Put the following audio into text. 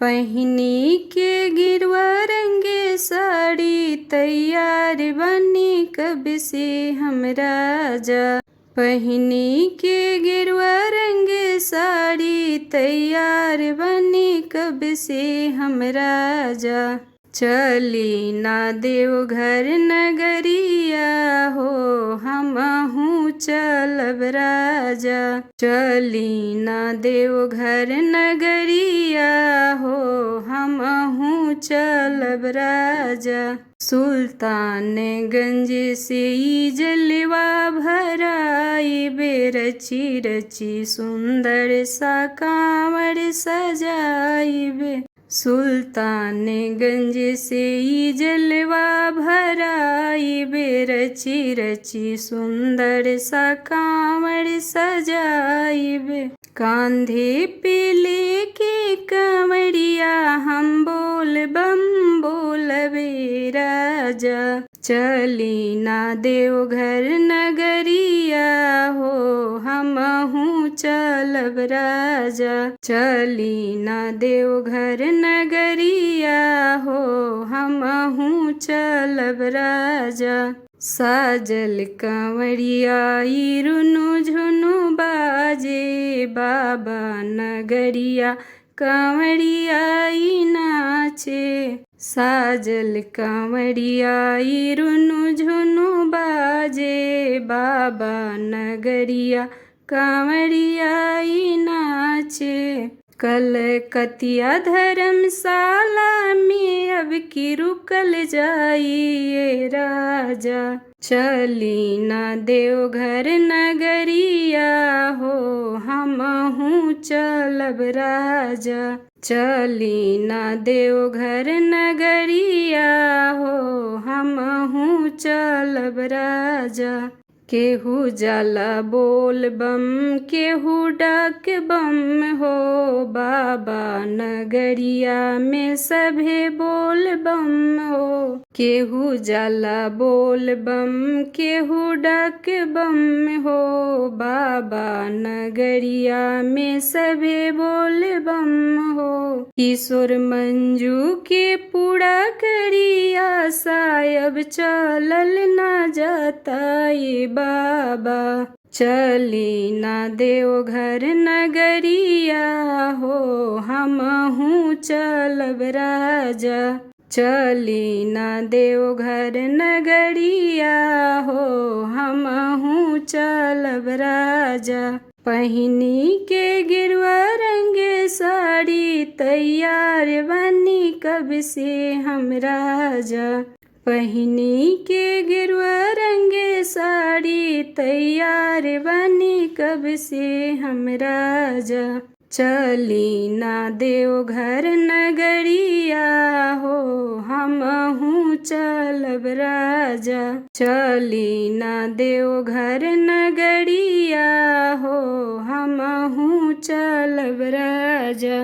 पहिनी के गिरवा रंगे साड़ी तैयार बनी कब से हम राजा। पहिनी के गिरवा रंगे साड़ी तैयार बनी कब से हम राजा। चली ना देवघर नगरिया हो हमहू चलब राजा। चली ना देवघर नगरिया हो हमहू चलब राजा। सुल्तानगंज से ई जलवा भराई रची रची सुंदर सा कांवड़ सजाइबे। सुल्तानगंज से ई जलवा भराइबे रची रची सुंदर सा कांवड़ सजाइबे। कांधे पे लेके कंवरिया हम बोल बम बोलबे राजा। चली ना देवघर नगरिया हो हमहू चलब राजा। चली ना देवघर नगरिया हो हमहू चलब राजा। साजल कंवरिया ई रुनु झुनु बाजे बाबा नगरिया कंवरिया ई नाचे। साजल कंवरिया ई रुनु झुनु बाजे बाबा नगरिया कंवरिया ई नाचे। कलकतिया धर्मशाला में अब की रुकल जाइए राजा। चली ना देवघर नगरिया हो हमहू चलब राजा। चली ना देवघर नगरिया हो हमहू चलब राजा। केहू जाला बोल बम केहू डाक बम हो बाबा नगरिया में सभे बोल बम हो। केहू जाला बोल बम केहू डाक बम हो बाबा नगरिया में सभे बोल बम हो। किशोर मंजू के पूरा करिया सायब चलल ना जाता ये बाबा। चली ना देवघर नगरिया हो हमहू चलब राजा। चली ना देवघर नगरिया हो हमहू चलब राजा। पहिनी के गिरवा रंगे साड़ी तैयार बनी कब से हम राजा। पहिनी के गिरवा रंगे साड़ी तैयार बनी कब से हम राजा। चली ना देवघर नगरिया हो हमहू चलब राजा। चली ना देवघर नगरिया हो हमहू चलब राजा।